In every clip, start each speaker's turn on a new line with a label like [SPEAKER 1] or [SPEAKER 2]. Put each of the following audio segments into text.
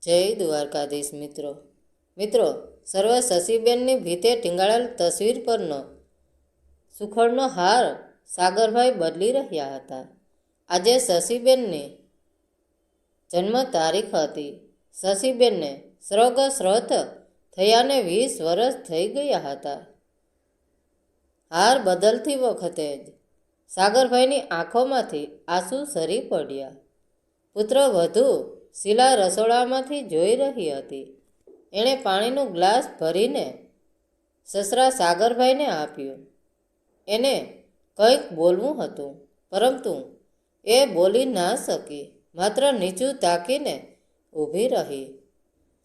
[SPEAKER 1] જય દ્વારકાધીશ મિત્રો સર્વ શશીબેનની ભીતે ટીંગાળેલ તસવીર પરનો સુખડનો હાર સાગરભાઈ બદલી રહ્યા હતા. આજે શશીબેનની જન્મ તારીખ હતી. શશીબેનને સ્વર્ગસ્થ થયાને 20 વર્ષ થઈ ગયા હતા. હાર બદલતી વખતે જ સાગરભાઈની આંખોમાંથી આંસુ સરી પડ્યા. પુત્ર વધુ શીલા રસોડામાંથી જોઈ રહી હતી. એણે પાણીનું ગ્લાસ ભરીને સસરા સાગરભાઈને આપ્યું. એને કંઈક બોલવું હતું, પરંતુ એ બોલી ના શકી. માત્ર નીચું તાકીને ઊભી રહી.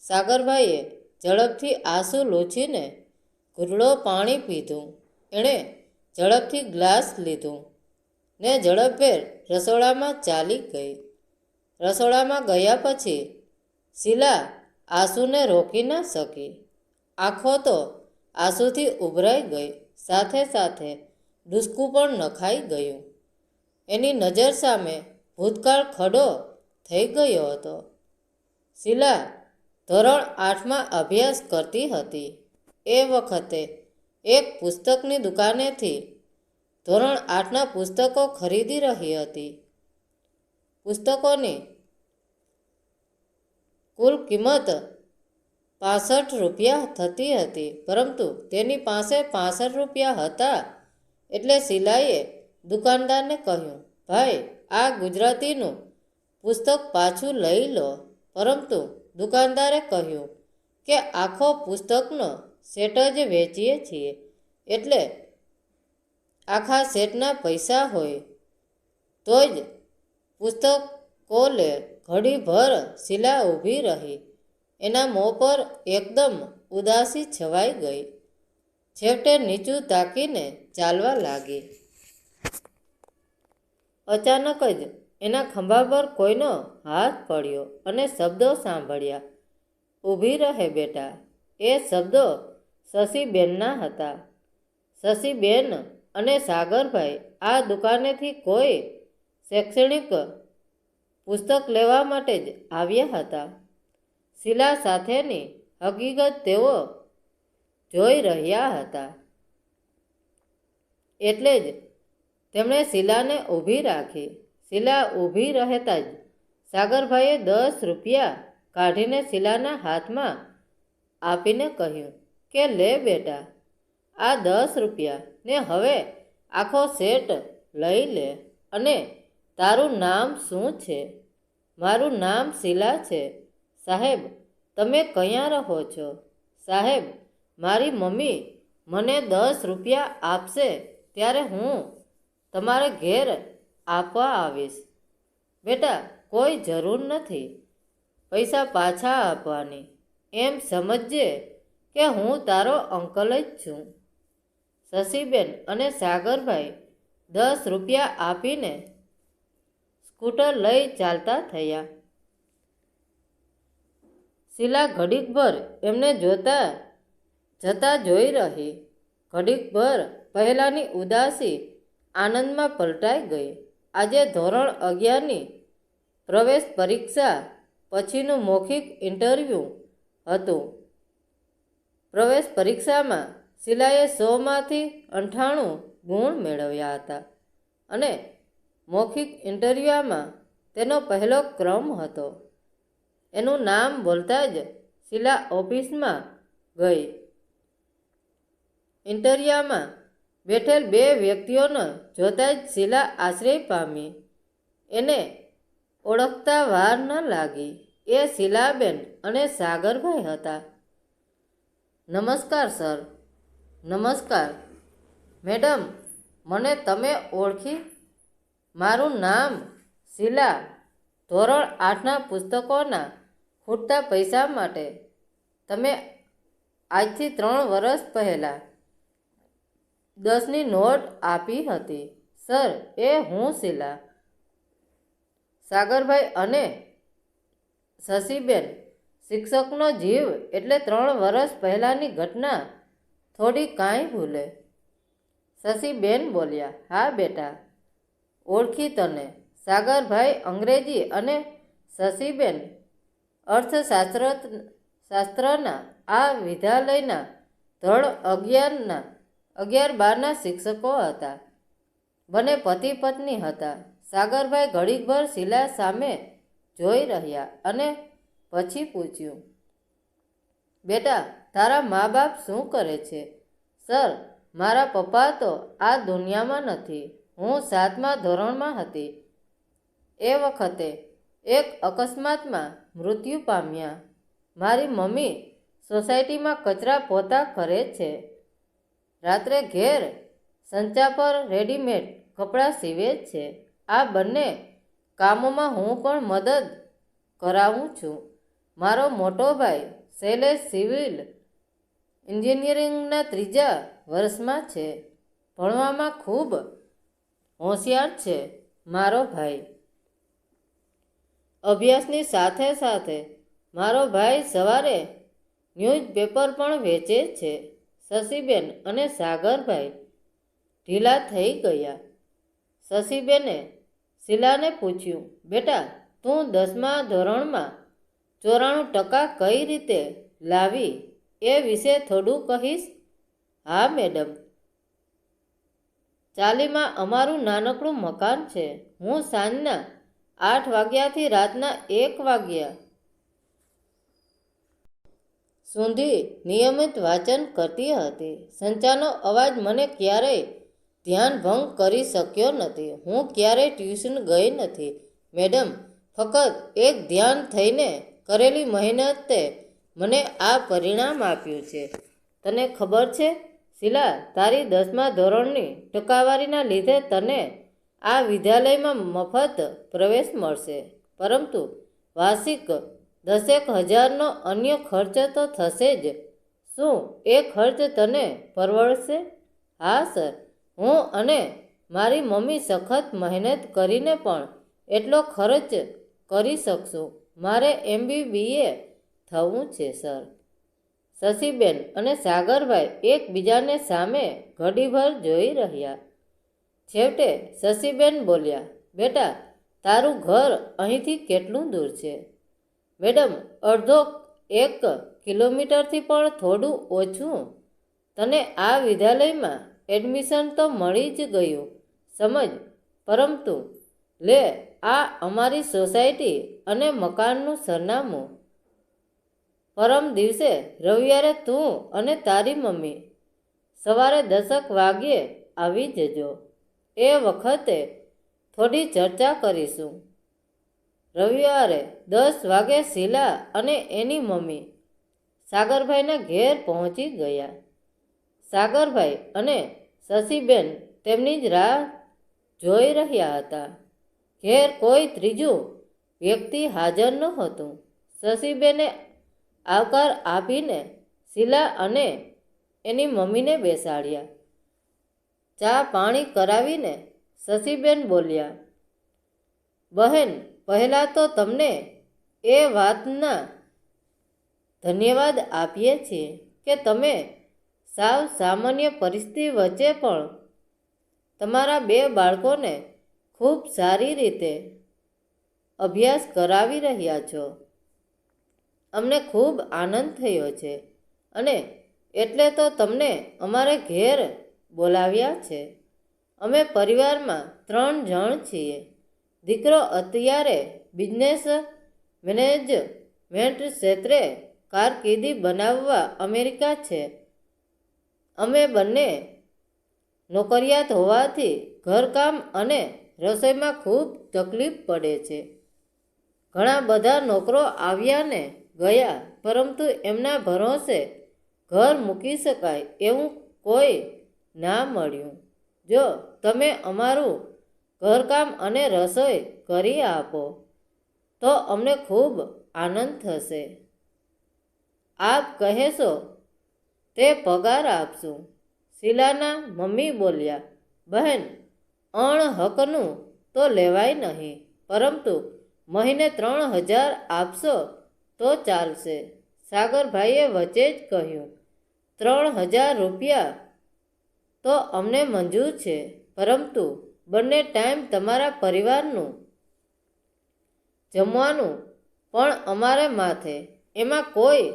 [SPEAKER 1] સાગરભાઈએ ઝડપથી આંસુ લૂછીને ઘૂંટડો પાણી પીધું. એણે ઝડપથી ગ્લાસ લીધું ને ઝડપભેર રસોડામાં ચાલી ગઈ. રસોડામાં ગયા પછી શીલા આંસુને રોકી ન શકી. આંખો તો આંસુથી ઉભરાઈ ગઈ, સાથે સાથે ડૂસકું પણ નખાઈ ગયું. એની નજર સામે ભૂતકાળ ખડો થઈ ગયો હતો. શીલા ધોરણ 8માં અભ્યાસ કરતી હતી. એ વખતે એક પુસ્તકની દુકાનેથી ધોરણ 8ના પુસ્તકો ખરીદી રહી હતી. પુસ્તકોની કુલ કિંમત 65 રૂપિયા થતી હતી, પરંતુ તેની પાસે 65 રૂપિયા હતા. એટલે શીલાએ દુકાનદારને કહ્યું, ભાઈ, આ ગુજરાતીનું પુસ્તક પાછું લઈ લો. પરંતુ દુકાનદારે કહ્યું કે આખો પુસ્તકનો સેટ જ વેચીએ છીએ, એટલે આખા સેટના પૈસા હોય તો જ પુસ્તકો લે. ઘડીભર શીલા ઊભી રહી. એના મોં પર એકદમ ઉદાસી છવાઈ ગઈ. છેવટે નીચું તાકીને ચાલવા લાગી. અચાનક જ એના ખંભા પર કોઈનો હાથ પડ્યો અને શબ્દો સાંભળ્યા, ઊભી રહે બેટા. એ શબ્દો શશીબેનના હતા. શશીબેન અને સાગરભાઈ આ દુકાનેથી કોઈ શૈક્ષણિક પુસ્તક લેવા માટે જ આવ્યા હતા. શીલા સાથેની હકીકત તેઓ જોઈ રહ્યા હતા. એટલે જ તેમણે શીલાને ઊભી રાખી. શીલા ઊભી રહેતા જ સાગરભાઈએ 10 રૂપિયા કાઢીને શીલાના હાથમાં આપીને કહ્યું કે લે બેટા, આ 10 રૂપિયા ને હવે આખો સેટ લઈ લે. અને તારું નામ શું છે? મારું નામ શીલા છે. સાહેબ, તમે ક્યાં રહો છો? સાહેબ, મારી મમ્મી મને 10 રૂપિયા આપશે ત્યારે હું તમારે ઘેર આપવા આવીશ. બેટા, કોઈ જરૂર નથી પૈસા પાછા આપવાની. એમ સમજજે કે હું તારો અંકલ જ છું. શશીબેન અને સાગરભાઈ 10 રૂપિયા આપીને સ્કૂટર લઈ ચાલતા થયા. શીલા ઘડીકભર એમને જતા જોઈ રહી. ઘડીકભર પહેલાંની ઉદાસી આનંદમાં પલટાઈ ગઈ. આજે ધોરણ 11ની પ્રવેશ પરીક્ષા પછીનું મૌખિક ઇન્ટરવ્યૂ હતું. પ્રવેશ પરીક્ષામાં શીલાએ 100માંથી 98 ગુણ મેળવ્યા હતા અને મૌખિક ઇન્ટરવ્યૂમાં તેનો પહેલો ક્રમ હતો. એનું નામ બોલતા જ શીલા ઓફિસમાં ગઈ. ઇન્ટરવ્યૂમાં બેઠેલ 2 વ્યક્તિઓને જોતા જ શીલા આશ્ચર્ય પામી. એને ઓળખતા વાર ન લાગી. એ શીલાબેન અને સાગરભાઈ હતા. નમસ્કાર સર. નમસ્કાર મેડમ, મને તમે ઓળખી? મારું નામ શીલા. ધોરણ 8ના પુસ્તકોના ખૂટતા પૈસા માટે તમે આજથી 3 વર્ષ પહેલાં 10ની નોટ આપી હતી. સર, એ હું શીલા. સાગરભાઈ અને શશીબેન શિક્ષકનો જીવ એટલે 3 વર્ષ પહેલાંની ઘટના થોડી કાંઈ ભૂલે. શશીબેન બોલ્યા, હા બેટા, ઓળખી તને. સાગરભાઈ અંગ્રેજી અને શશીબેન શાસ્ત્રના આ વિદ્યાલયના ધોરણ 11-12ના શિક્ષકો હતા. બંને પતિ પત્ની હતા. સાગરભાઈ ઘડીકભર શીલા સામે જોઈ રહ્યા અને પછી પૂછ્યું, બેટા, તારા મા બાપ શું કરે છે? સર, મારા પપ્પા તો આ દુનિયામાં નથી. હું 7મા ધોરણમાં હતી એ વખતે એક અકસ્માતમાં મૃત્યુ પામ્યા. મારી મમ્મી સોસાયટીમાં કચરા પોતા કરે છે. રાત્રે ઘેર સંચા પર રેડીમેડ કપડાં સીવે છે. આ બંને કામોમાં હું પણ મદદ કરાવું છું. મારો મોટો ભાઈ શૈલેષ સિવિલ એન્જિનિયરિંગના 3જા વર્ષમાં છે. ભણવામાં ખૂબ હોશિયાર છે. મારો ભાઈ અભ્યાસની સાથે સાથે મારો ભાઈ સવારે ન્યૂઝપેપર પણ વેચે છે. શશીબેન અને સાગરભાઈ ઢીલા થઈ ગયા. શશીબેને શીલાને પૂછ્યું, બેટા, તું 10મા ધોરણમાં 94% કઈ રીતે લાવી એ વિશે થોડું કહીશ? હા મેડમ. ચાલીમાં અમારું નાનકડું મકાન છે. હું સાંજના 8 વાગ્યાથી રાતના 1 વાગ્યા સુધી નિયમિત વાંચન કરતી હતી. સંચાનો અવાજ મને ક્યારેય ધ્યાન ભંગ કરી શક્યો નથી. હું ક્યારેય ટ્યુશન ગઈ નથી મેડમ. ફક્ત એક ધ્યાન થઈને કરેલી મહેનતે મને આ પરિણામ આપ્યું છે. તને ખબર છે શીલા, તારી 10મા ધોરણની ટકાવારીના લીધે તને આ વિદ્યાલયમાં મફત પ્રવેશ મળશે. પરંતુ વાર્ષિક 10,000નો અન્ય ખર્ચ તો થશે જ. શું એ ખર્ચ તને પરવડશે? હા સર, હું અને મારી મમ્મી સખત મહેનત કરીને પણ એટલો ખર્ચ કરી શકશું. મારે MBBA થવું છે સર. શશીબેન અને સાગરભાઈ એકબીજાને સામે ઘડીભર જોઈ રહ્યા. છેવટે શશીબેન બોલ્યા, બેટા, તારું ઘર અહીંથી કેટલું દૂર છે? મેડમ, અડધો 1 કિલોમીટરથી પણ થોડું ઓછું. તને આ વિદ્યાલયમાં એડમિશન તો મળી જ ગયું સમજ. પરંતુ લે આ અમારી સોસાયટી અને મકાનનું સરનામું. પરમ દિવસે રવિવારે તું અને તારી મમ્મી સવારે 10 વાગ્યે આવી જજો. એ વખતે થોડી ચર્ચા કરીશું. રવિવારે 10 વાગે શીલા અને એની મમ્મી સાગરભાઈના ઘેર પહોંચી ગયા. સાગરભાઈ અને શશીબેન તેમની જ રાહ જોઈ રહ્યા હતા. ઘેર કોઈ ત્રીજું વ્યક્તિ હાજર નહોતું. શશીબેને આવકાર આપીને શીલા અને એની મમ્મીને બેસાડ્યા. ચા પાણી કરાવીને શશીબેન બોલ્યા, બહેન, પહેલાં તો તમને એ વાતના ધન્યવાદ આપીએ છીએ કે તમે સાવ સામાન્ય પરિસ્થિતિ વચ્ચે પણ તમારા 2 બાળકોને ખૂબ સારી રીતે અભ્યાસ કરાવી રહ્યા છો. અમને ખૂબ આનંદ થયો છે અને એટલે તો તમને અમારે ઘેર બોલાવ્યા છે. અમે પરિવારમાં 3 જણ છીએ. દીકરો અત્યારે બિઝનેસ મેનેજમેન્ટ ક્ષેત્રે કારકિર્દી બનાવવા અમેરિકા છે. અમે બંને નોકરિયાત હોવાથી ઘરકામ અને રસોઈમાં ખૂબ તકલીફ પડે છે. ઘણા બધા નોકરો આવ્યા ને ગયા, પરંતુ એમના ભરોસે ઘર મૂકી શકાય એવું કોઈ ના મળ્યું. જો તમે અમારું ઘરકામ અને રસોઈ કરી આપો તો અમને ખૂબ આનંદ થશે. આપ કહેશો તે પગાર આપશું. શીલાના મમ્મી બોલ્યા, બહેન, અણહકનું તો લેવાય નહીં, પરંતુ મહિને 3,000 આપશો તો ચાલશે. સાગરભાઈએ વચ્ચે જ કહ્યું, 3,000 રૂપિયા તો અમને મંજૂર છે, પરંતુ બંને ટાઈમ તમારા પરિવારનું જમવાનું પણ અમારે માથે એમાં કોઈ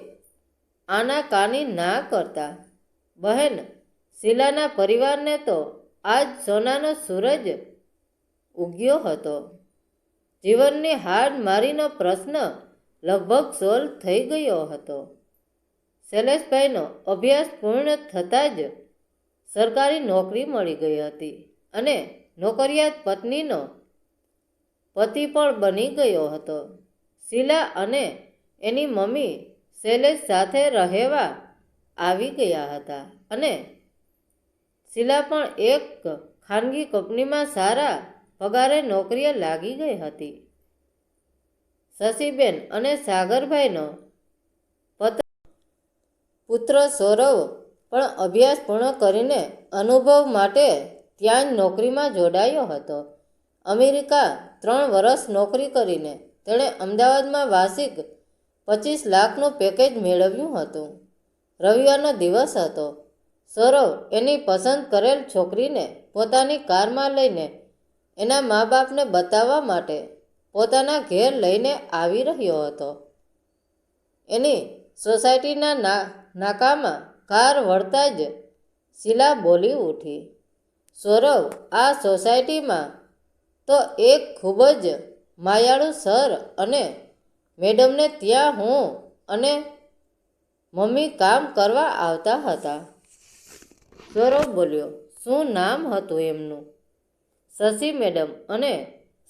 [SPEAKER 1] આનાકાની ના કરતા. બહેન, શીલાના પરિવારને તો આજ સોનાનો સૂરજ ઉગ્યો હતો. જીવનની હાડમારીનો પ્રશ્ન લગભગ સોલ્વ થઈ ગયો હતો. શૈલેષભાઈનો અભ્યાસ પૂર્ણ થતાં જ સરકારી નોકરી મળી ગઈ હતી અને નોકરિયાત પત્નીનો પતિ પણ બની ગયો હતો. શીલા અને એની મમ્મી શૈલેષ સાથે રહેવા આવી ગયા હતા અને શીલા પણ એક ખાનગી કંપનીમાં સારા પગારે નોકરીએ લાગી ગઈ હતી. શશીબેન અને સાગરભાઈનો પુત્ર સૌરવ પણ અભ્યાસ પૂર્ણ કરીને અનુભવ માટે ત્યાં જ નોકરીમાં જોડાયો હતો. અમેરિકા 3 વર્ષ નોકરી કરીને તેણે અમદાવાદમાં વાર્ષિક 25 લાખનું પેકેજ મેળવ્યું હતું. રવિવારનો દિવસ હતો. સૌરવ એની પસંદ કરેલ છોકરીને પોતાની કારમાં લઈને એના મા બાપને બતાવવા માટે પોતાના ઘેર લઈને આવી રહ્યો હતો. એની સોસાયટીના નાકામાં કાર વળતા જ શીલા બોલી ઉઠી, સૌરવ, આ સોસાયટીમાં તો એક ખૂબ જ માયાળુ સર અને મેડમને ત્યાં હું અને મમ્મી કામ કરવા આવતા હતા. સૌરવ બોલ્યો, શું નામ હતું એમનું? શશી મેડમ અને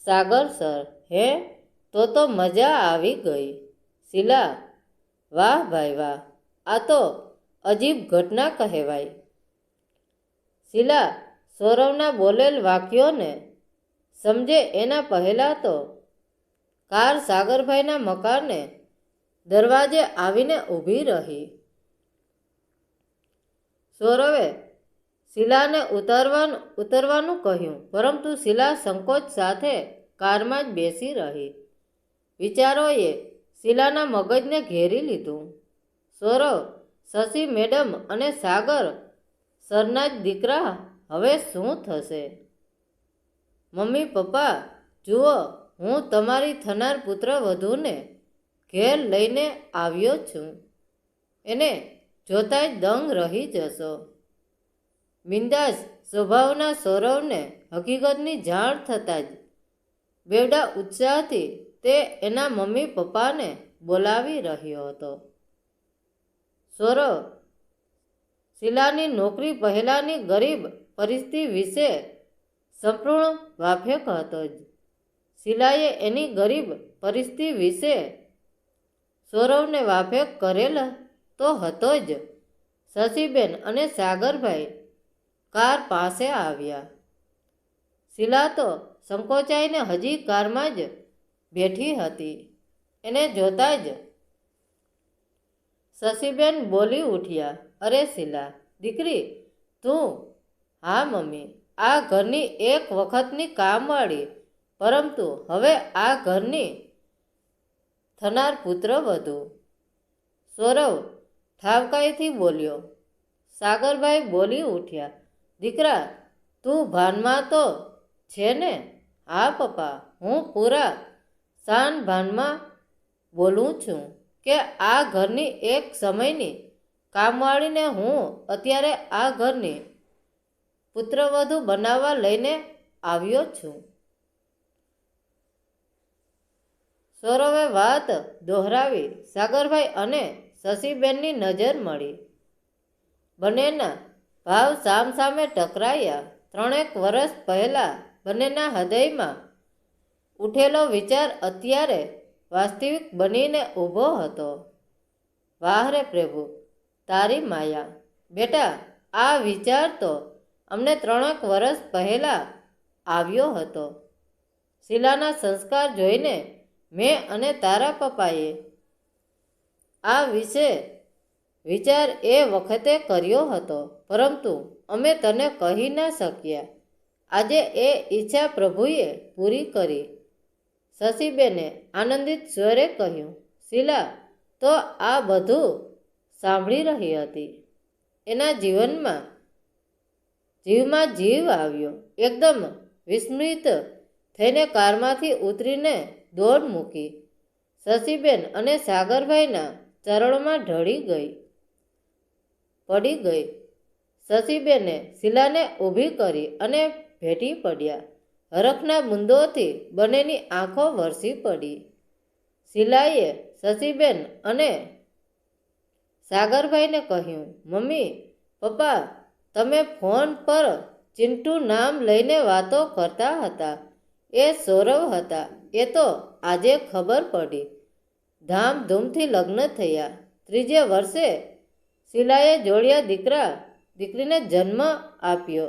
[SPEAKER 1] સાગર સર. હે, તો મજા આવી ગઈ. શીલા, વાહ ભાઈ વાહ, આ તો અજીબ ઘટના કહેવાય. શીલા સૌરવના બોલેલ વાક્યોને સમજે એના પહેલાં તો કાર સાગરભાઈના મકાને દરવાજે આવીને ઊભી રહી. સૌરવે શીલાને ઉતરવાનું કહ્યું, પરંતુ શીલા સંકોચ સાથે કારમાં જ બેસી રહી. વિચારોએ શીલાના મગજને ઘેરી લીધું. સૌરવ, શશી મેડમ અને સાગર સરના જ દીકરા, હવે શું થશે? મમ્મી પપ્પા, જુઓ, હું તમારી થનાર પુત્રવધૂને ઘેર લઈને આવ્યો છું. એને જોતાંય દંગ રહી જશો. બિંદાસ સ્વભાવના સૌરવને હકીકતની જાણ થતાં જ બેવડા ઉત્સાહથી તે એના મમ્મી પપ્પાને બોલાવી રહ્યો હતો. સૌરવ શીલાની નોકરી પહેલાંની ગરીબ પરિસ્થિતિ વિશે સંપૂર્ણ વાકેફ હતો જ. શીલાએ એની ગરીબ પરિસ્થિતિ વિશે સૌરવને વાકેફ કરેલ તો હતો જ. શશીબેન અને સાગરભાઈ કાર પાસે આવ્યા. શીલા તો સંકોચાઈને હજી કારમાં જ બેઠી હતી. એને જોતાં જ શશીબેન બોલી ઉઠ્યા, અરે શીલા દીકરી, તું? હા મમ્મી, આ ઘરની એક વખતની કામવાળી, પરંતુ હવે આ ઘરની થનાર પુત્રવધુ. સૌરવ ઠાવકાઈથી બોલ્યો. સાગરભાઈ બોલી ઉઠ્યા, દીકરા, તું ભાનમાં તો છે ને? હા પપ્પા, હું પૂરા શાન ભાનમાં બોલું છું કે આ ઘરની એક સમયની કામવાળીને હું અત્યારે આ ઘરની પુત્રવધુ બનાવવા લઈને આવ્યો છું. સૌરવે વાત દોહરાવી. સાગરભાઈ અને શશીબેનની નજર મળી. બંનેના ભાવ સામસામે ટકરાયા. 3 વર્ષ પહેલાં બંનેના હૃદયમાં ઉઠેલો વિચાર અત્યારે વાસ્તવિક બનીને ઊભો હતો. વાહ રે પ્રભુ, તારી માયા. બેટા, આ વિચાર તો અમને 3 વર્ષ પહેલાં આવ્યો હતો. શીલાના સંસ્કાર જોઈને મેં અને તારા પપ્પાએ આ વિશે વિચાર એ વખતે કર્યો હતો, પરંતુ અમે તને કહી ન શક્યા. આજે એ ઈચ્છા પ્રભુએ પૂરી કરી. શશીબેને આનંદિત સ્વરે કહ્યું. શીલા તો આ બધું સાંભળી રહી હતી. એના જીવમાં જીવ આવ્યો. એકદમ વિસ્મિત થઈને કારમાંથી ઉતરીને દોડ મૂકી. શશીબેન અને સાગરભાઈના ચરણમાં પડી ગઈ. શશીબેને શીલાને ઊભી કરી અને ભેટી પડ્યા. હરખના બુંદોથી બંનેની આંખો વરસી પડી. શીલાએ શશીબેન અને સાગરભાઈને કહ્યું, મમ્મી પપ્પા, તમે ફોન પર ચિંટુ નામ લઈને વાતો કરતા હતા, એ સૌરવ હતા. એ તો આજે ખબર પડી. ધામધૂમથી લગ્ન થયા. 3જે વર્ષે શીલાએ જોડિયા દીકરીને જન્મ આપ્યો.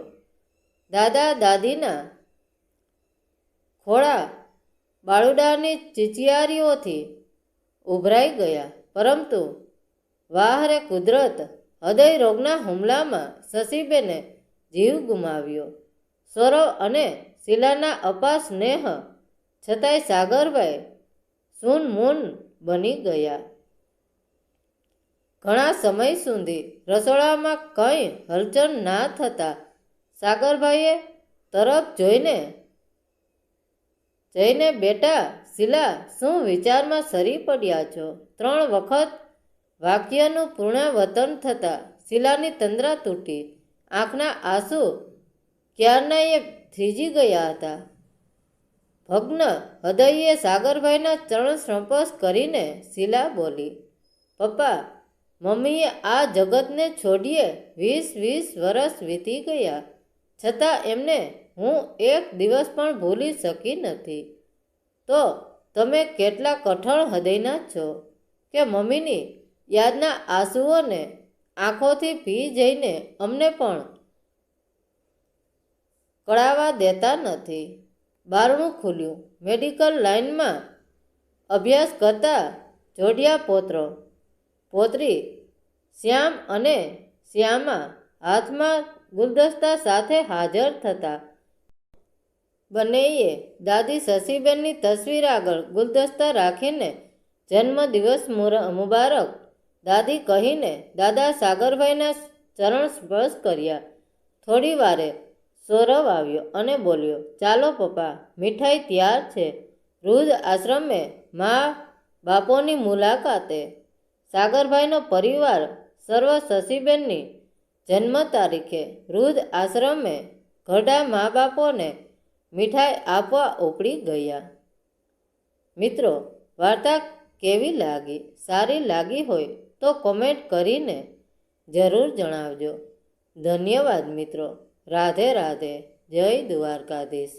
[SPEAKER 1] દાદા દાદીના ખોળા બાળુડાની ચિચિયારીઓથી ઉભરાઈ ગયા. પરંતુ વાહરે કુદરત, હૃદય રોગના હુમલામાં શશીબેને જીવ ગુમાવ્યો. સૌરવ અને શીલાના અપાર સ્નેહ છતાંય સાગરભાઈ સૂનમૂન બની ગયા. ઘણા સમય સુધી રસોડામાં કંઈ હલચલ ના થતા સાગરભાઈએ તરફ જોઈને, બેટા શીલા, શું વિચારમાં સરી પડ્યા છો? 3 વખત વાક્યનું પુનરાવર્તન થતાં શીલાની તંદ્રા તૂટી. આંખના આંસુ ક્યારનાએ થીજી ગયા હતા. ભગ્ન હૃદયે સાગરભાઈના ચરણ સ્પર્શ કરીને શીલા બોલી, પપ્પા, મમ્મીએ આ જગતને છોડીએ 20 વર્ષ વીતી ગયા, છતાં એમને હું એક દિવસ પણ ભૂલી શકી નથી. તો તમે કેટલા કઠણ હૃદયના છો કે મમ્મીની યાદના આંસુઓને આંખોથી પી જઈને અમને પણ કળાવા દેતા નથી. બારણું ખુલ્યું. મેડિકલ લાઇનમાં અભ્યાસ કરતા જોડિયા પોત્રી શ્યામ અને શ્યામા હાથમાં ગુલદસ્તા સાથે હાજર થતા. બંનેએ દાદી શશીબેનની તસવીર આગળ ગુલદસ્તા રાખીને જન્મદિવસ મુબારક દાદી કહીને દાદા સાગરભાઈના ચરણ સ્પર્શ કર્યા. થોડી વારે સૌરવ આવ્યો અને બોલ્યો, ચાલો પપ્પા, મીઠાઈ તૈયાર છે. વૃદ્ધ આશ્રમે મા બાપોની મુલાકાતે. સાગરભાઈનો પરિવાર સર્વ શશીબેનની જન્મ તારીખે વૃદ્ધ આશ્રમે ઘરડા મા બાપોને મીઠાઈ આપવા ઉપડી ગયા. મિત્રો, વાર્તા કેવી લાગી? સારી લાગી હોય તો કોમેન્ટ કરીને જરૂર જણાવજો. ધન્યવાદ મિત્રો. રાધે રાધે. જય દ્વારકાધીશ.